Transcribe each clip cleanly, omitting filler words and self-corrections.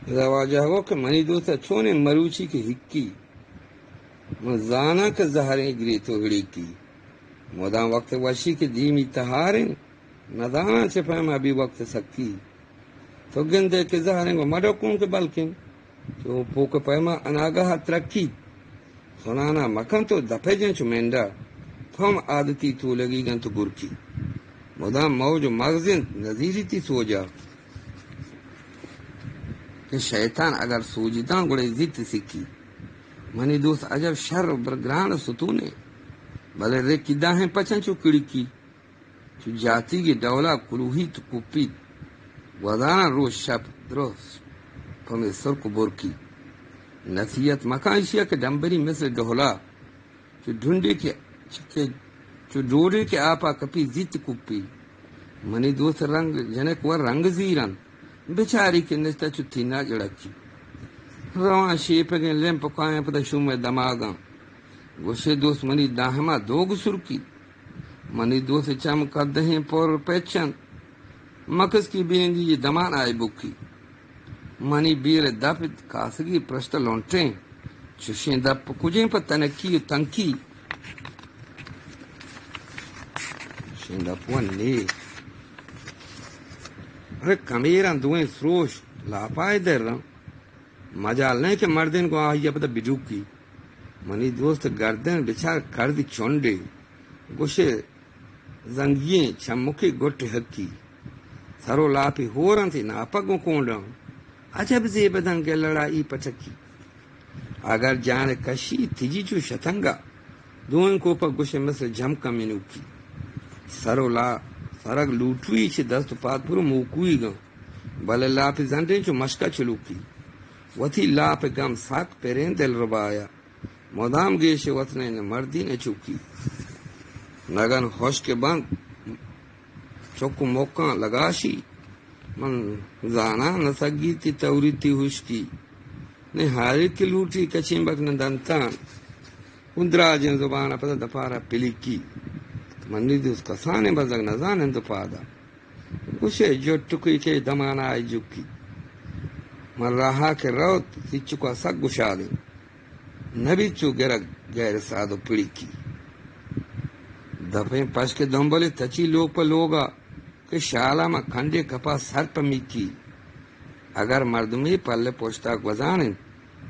زواجه که منی دوستا چون مروچی که هکی مزانا که زهرین گری تو گری کی مدام وقت وشی که دیمی تهارن ندانا چه پهم ابھی وقت سکی تو گنده که زهرین و مدو کن که بلکن تو پوک پهما اناگاه ترکی سنانا مکن تو دپے جن چو مندہ تھم عادتی تو لگی گن تو گرکی مدام موج و مغزن نظیری تی سو جا کہ شیطان اگر سوجیدان گوڑے زیت سکی منی دوست عجب شر برگران ستونے بلے ریکی داہیں پچن چو کڑکی چو جاتی کی دولا کلوہی تو کپیت وزانا روز شب درست پمی سر کو برکی نصیحت مکانشیا کے ڈمبری مثل ڈہلا چو ڈھونڈے چو ڈوڑے کے آپا کپی زیت کپی منی دوست رنگ جنک ور رنگ زیرن بیچاری کے نشتا چو تھینا جڑکی روان شیپ کے لیم پکائیں پتہ شوم دماغاں گوشے دوست منی داہما دوگ سرکی منی دوست چم کدہیں پور پیچن مکس کی بیندی یہ دمان آئے بکی منی بیر دپ کاسگی پرشت لونٹیں چشیں دپ کجیں پر تنکی تنکی چشیں دپ ونی ارے کمیران دوئیں سروش لاپائے در رہا مجال نہیں کہ مردن کو آئیے پتہ بجوکی منی دوست گردن بچار کردی چونڈے گوشے زنگییں چمکی گٹ حقی سرو لاپی ہورن تھی ناپگوں کونڈاں عجب زیبدن کے لڑائی پچکی اگر جان کشی تیجی چو شتنگا دوئن کو پا گوشے مثل جھمکا منوکی سرو لا سرگ لوٹوئی چھ دست پات پورو موکوئی گا بلے لاپی زندیں چو مشکا چلوکی وتی لاپ گم ساک پیرین دل ربایا مدام گیش وطنے نے مردی نے چوکی نگن ہوش کے بند چوکو موکاں لگاشی من زانا نسگی تی توری تی ہوشکی نے ہاری کی لوٹی کچیم بک ندنتان کندرا جن زبان پتہ دپارا پلیکی منی دوست کسانے بزگ نزان اندو پادا کشے جو ٹکی کے دمانا آئی جوکی من رہا کے روت سی چکا سک گشا دیں نبی چو گرگ غیر سادو پڑی کی دفیں پش کے دنبلے تچی لوگ پا لوگا کہ شالا ما کھنڈے کپا سر پا میکی اگر مردمی پلے پوشتاک وزانن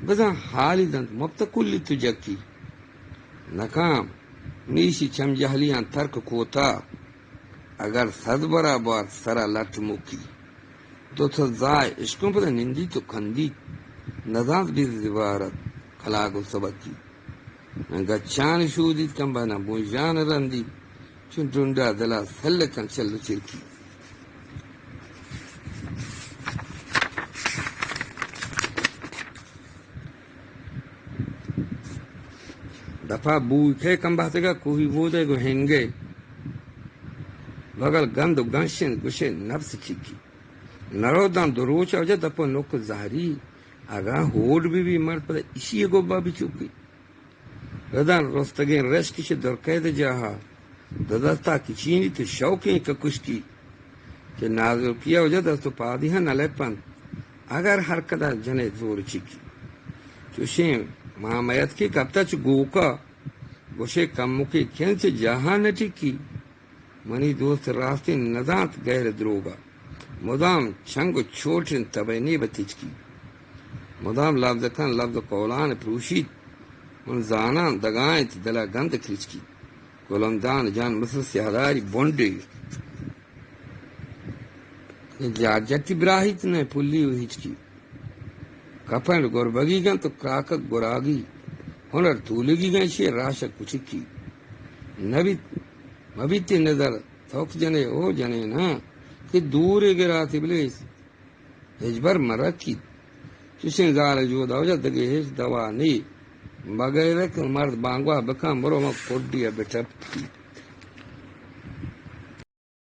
بزن حالی دند مبتکلی تو جکی نکام میشی چم جہلیاں ترک کوتا اگر صد برا بار سرا لٹ موکی دو تو زائے عشقوں پر نندی تو کھندی نزاز بھی زبارت کلاگو سبکی گچان شودیت کم بنا بوجان رندی چون ڈنڈا دلا سلکن چلو چرکی دفعہ بوئی کھے کم بہتے گا کوہی بودے گو ہنگے بغل گند و گنشن گوشے نفس چکی نرو دان دروچ آجا دپو نوک زہری اگا ہوڑ بھی مرد پتہ اسی گوبا بھی چوکی ردان رستگین رشکی چھ درکید جاہا ددستا کی چینی تو شوکیں ککشکی کہ نازل کیا وجہ دستو پادی ہیں نلیپن اگر حرکتا جنے زور چکی چوشیں مامیت کی کبتا چھ گوکا گوشے کمو کی کھین سے جہاں نٹکی منی دوست راستے نزانت غیر دروگا مدام چنگ چھوٹن تبینی بتیچ کی مدام لفظ کن لفظ قولان پروشید من زانان دگائیں تی دلا گند کھلچ کی کولمدان جان مصر سیاداری بونڈے جاجتی براہی تنے پلی ہوئی کی کپن گربگی گن تو کاکک گراگی ہنر تولگی گن شی راشک کچکی مبیتی نظر توک جنے او جنے نا کہ دور گراتی بلیس ہجبر مرکی چشن زار جو داوجہ دگے ہیچ دوا نہیں بغیر کہ مرد بانگوا بکا مرو مک پوڈیا بیٹھا